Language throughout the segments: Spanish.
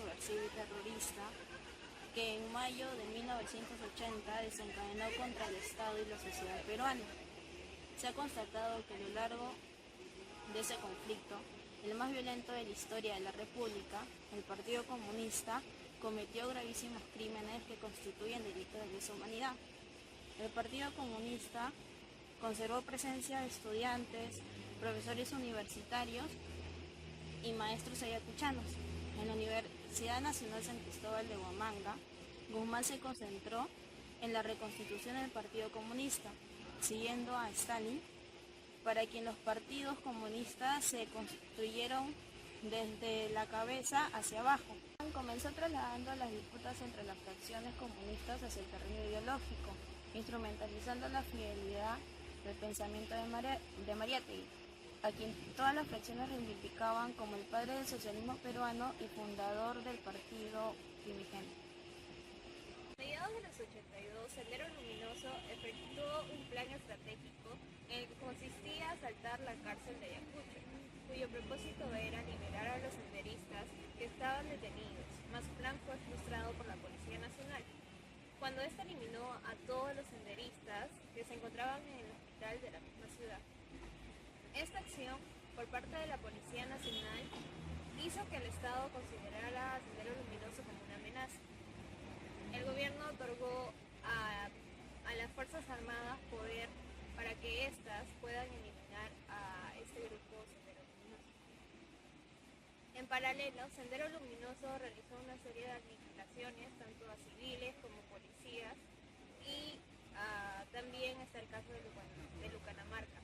subversivo y terrorista que en mayo de 1980 desencadenó contra el Estado y la sociedad peruana. Se ha constatado que a lo largo de ese conflicto, el más violento de la historia de la República, el Partido Comunista cometió gravísimos crímenes que constituyen delitos de lesa humanidad. El Partido Comunista conservó presencia de estudiantes, profesores universitarios y maestros ayacuchanos. En la Universidad Nacional San Cristóbal de Huamanga, Guzmán se concentró en la reconstitución del Partido Comunista, siguiendo a Stalin, para quien los partidos comunistas se construyeron desde la cabeza hacia abajo. Comenzó trasladando las disputas entre las fracciones comunistas hacia el terreno ideológico, instrumentalizando la fidelidad del pensamiento de Mariátegui, a quien todas las fracciones reivindicaban como el padre del socialismo peruano y fundador del partido primigente. A mediados de los 82, Sendero Luminoso efectuó un plan estratégico en el que consistía en asaltar la cárcel de Ayacucho, cuyo propósito era liberar a los senderistas que estaban detenidos, mas su plan fue frustrado por la Policía Nacional, cuando ésta eliminó a todos los senderistas que se encontraban en el hospital de la misma ciudad. Esta acción, por parte de la Policía Nacional, hizo que el Estado considerara a Sendero Luminoso como una amenaza. El gobierno otorgó a las Fuerzas Armadas poder para que éstas puedan eliminar a este grupo Sendero Luminoso. En paralelo, Sendero Luminoso realizó una serie de aniquilaciones tanto a civiles como policías y también está el caso de Lucanamarca.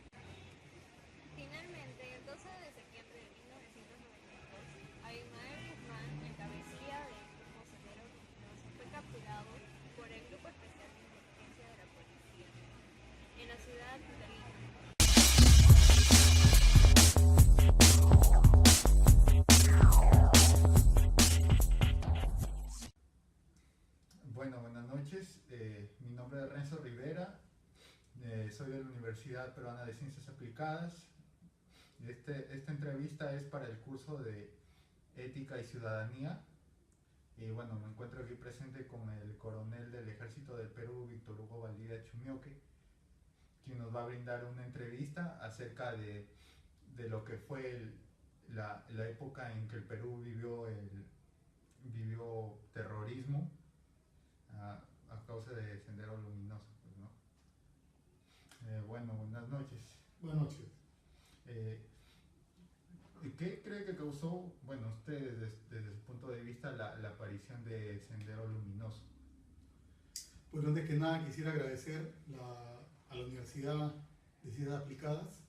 Finalmente, el 12 de septiembre de 1992, Abimael Guzmán, en cabecilla del grupo Sendero Luminoso, fue capturado por el Grupo Especial de Inteligencia de la Policía en la ciudad de Lima. Bueno, buenas noches. Mi nombre es Renzo Rivera. Soy de la Universidad Peruana de Ciencias Aplicadas. Esta entrevista es para el curso de Ética y Ciudadanía. Y bueno, me encuentro aquí presente con el coronel del Ejército del Perú, Víctor Hugo Valdivia Chumioque, quien nos va a brindar una entrevista acerca de lo que fue la época en que el Perú vivió terrorismo a causa de Sendero Luminoso, pues, ¿no? Bueno, buenas noches. Buenas noches. ¿Qué cree que causó, bueno, usted desde su punto de vista, la aparición de Sendero Luminoso? Pues antes que nada quisiera agradecer a la Universidad de Ciencias Aplicadas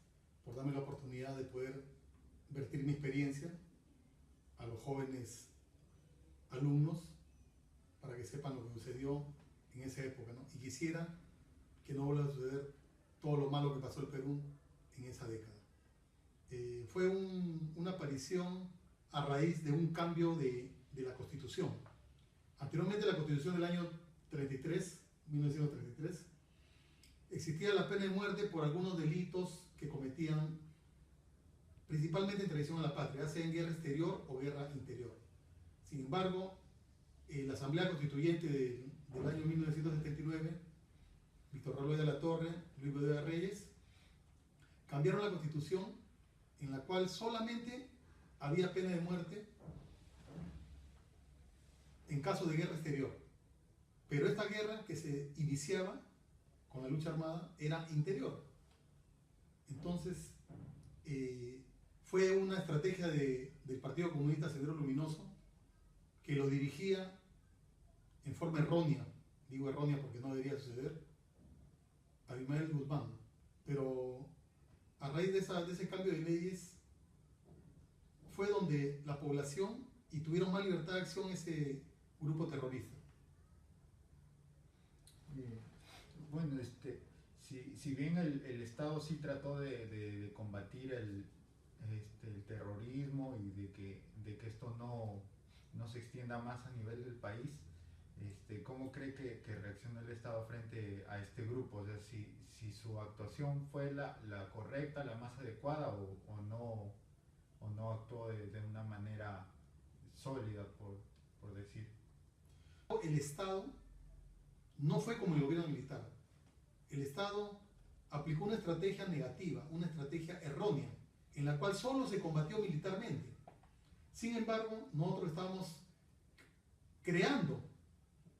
por darme la oportunidad de poder vertir mi experiencia a los jóvenes alumnos para que sepan lo que sucedió en esa época, ¿no? Y quisiera que no vuelva a suceder todo lo malo que pasó el Perú en esa década. Fue una aparición a raíz de un cambio de la Constitución. Anteriormente, la Constitución del año 1933, existía la pena de muerte por algunos delitos que cometían principalmente en traición a la patria, ya sea en guerra exterior o guerra interior. Sin embargo, la Asamblea Constituyente del año 1979, Víctor Raúl de la Torre, Luis Bedoya Reyes, cambiaron la Constitución en la cual solamente había pena de muerte en caso de guerra exterior. Pero esta guerra que se iniciaba con la lucha armada era interior. Entonces, fue una estrategia del Partido Comunista Sendero Luminoso que lo dirigía en forma errónea, digo errónea porque no debería suceder, Abimael Guzmán. Pero a raíz de ese cambio de leyes fue donde la población y tuvieron más libertad de acción ese grupo terrorista. Bueno, si bien el Estado sí trató de combatir el terrorismo y de que esto no se extienda más a nivel del país, ¿cómo cree que reaccionó el Estado frente a este grupo? O sea, si su actuación fue la correcta, la más adecuada o no actuó de una manera sólida, por por decir. El Estado no fue como el gobierno militar. El Estado aplicó una estrategia negativa, una estrategia errónea, en la cual solo se combatió militarmente. Sin embargo, nosotros estamos creando,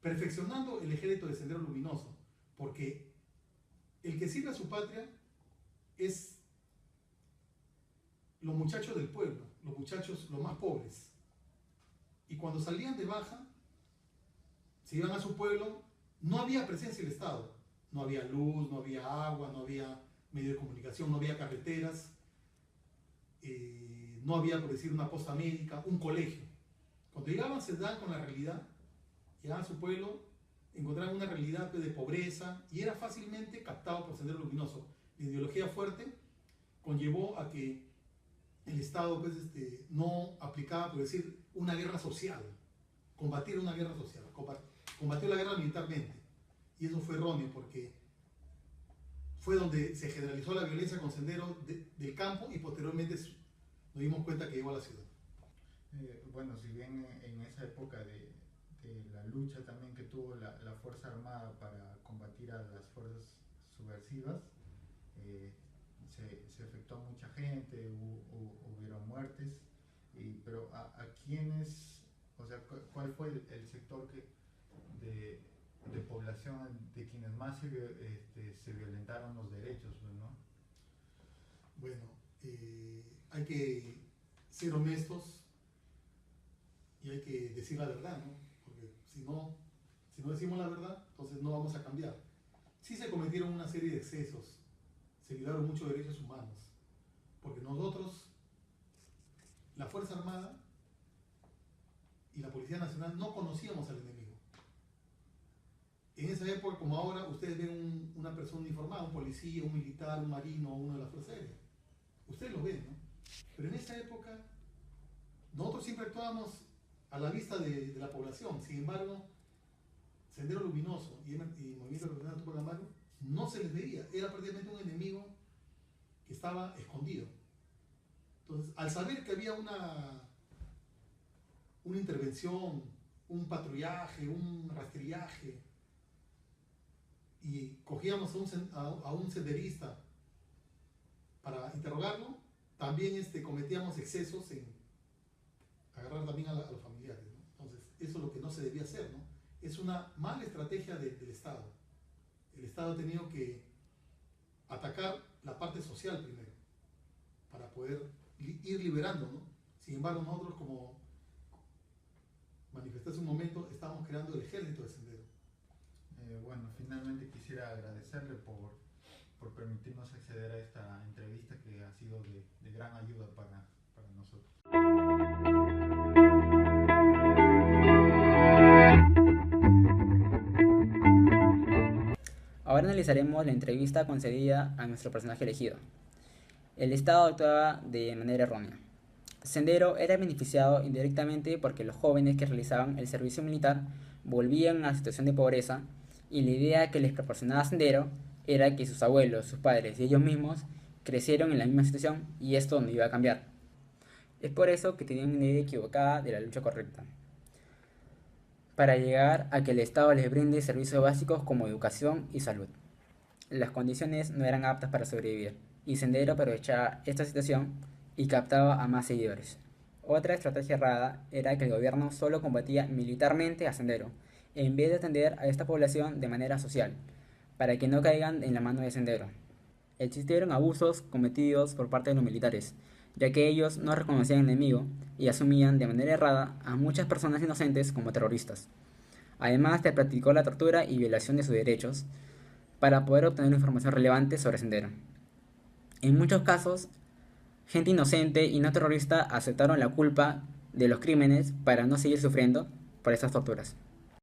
perfeccionando el ejército de Sendero Luminoso, porque el que sirve a su patria es los muchachos del pueblo, los muchachos los más pobres. Y cuando salían de baja, se iban a su pueblo, no había presencia del Estado. No había luz, no había agua, no había medio de comunicación, no había carreteras, no había, por decir, una posta médica, un colegio. Cuando llegaban se daban con la realidad, llegaban a su pueblo, encontraban una realidad de pobreza y era fácilmente captado por Sendero Luminoso. La ideología fuerte conllevó a que el Estado pues, no aplicaba, por decir, una guerra social, combatir una guerra social, combatió la guerra militarmente. Y eso fue erróneo porque fue donde se generalizó la violencia con Sendero del campo y posteriormente nos dimos cuenta que llegó a la ciudad. Bueno, si bien en esa época de la lucha también que tuvo la Fuerza Armada para combatir a las fuerzas subversivas, se afectó a mucha gente, hubieron muertes, pero a quiénes, o sea, ¿cuál fue el sector de población de quienes más se violentaron los derechos, ¿no? Bueno, hay que ser honestos y hay que decir la verdad, ¿no? Porque si no decimos la verdad, entonces no vamos a cambiar. Sí se cometieron una serie de excesos, se violaron muchos derechos humanos, porque nosotros, la Fuerza Armada y la Policía Nacional, no conocíamos al enemigo. En esa época, como ahora, ustedes ven una persona uniformada, un policía, un militar, un marino, uno de la Fuerza Aérea. Ustedes lo ven, ¿no? Pero en esa época, nosotros siempre actuábamos a la vista de la población. Sin embargo, Sendero Luminoso y Movimiento Revolucionario Tupac Amaru no se les veía. Era prácticamente un enemigo que estaba escondido. Entonces, al saber que había una intervención, un patrullaje, un rastrillaje, y cogíamos a un senderista para interrogarlo, también cometíamos excesos en agarrar también a los familiares, ¿no? Entonces, eso es lo que no se debía hacer, ¿no? Es una mala estrategia del Estado. El Estado ha tenido que atacar la parte social primero, para poder ir liberando, ¿no? Sin embargo, nosotros, como manifesté hace un momento, estamos creando el ejército de Sendero. Bueno, finalmente quisiera agradecerle por permitirnos acceder a esta entrevista que ha sido de gran ayuda para nosotros. Ahora analizaremos la entrevista concedida a nuestro personaje elegido. El Estado actuaba de manera errónea. Sendero era beneficiado indirectamente porque los jóvenes que realizaban el servicio militar volvían a la situación de pobreza y la idea que les proporcionaba Sendero era que sus abuelos, sus padres y ellos mismos crecieron en la misma situación y esto no iba a cambiar. Es por eso que tenían una idea equivocada de la lucha correcta, para llegar a que el Estado les brinde servicios básicos como educación y salud. Las condiciones no eran aptas para sobrevivir y Sendero aprovechaba esta situación y captaba a más seguidores. Otra estrategia errada era que el gobierno solo combatía militarmente a Sendero, en vez de atender a esta población de manera social, para que no caigan en la mano de Sendero. Existieron abusos cometidos por parte de los militares, ya que ellos no reconocían al enemigo y asumían de manera errada a muchas personas inocentes como terroristas. Además, se practicó la tortura y violación de sus derechos para poder obtener información relevante sobre Sendero. En muchos casos, gente inocente y no terrorista aceptaron la culpa de los crímenes para no seguir sufriendo por estas torturas.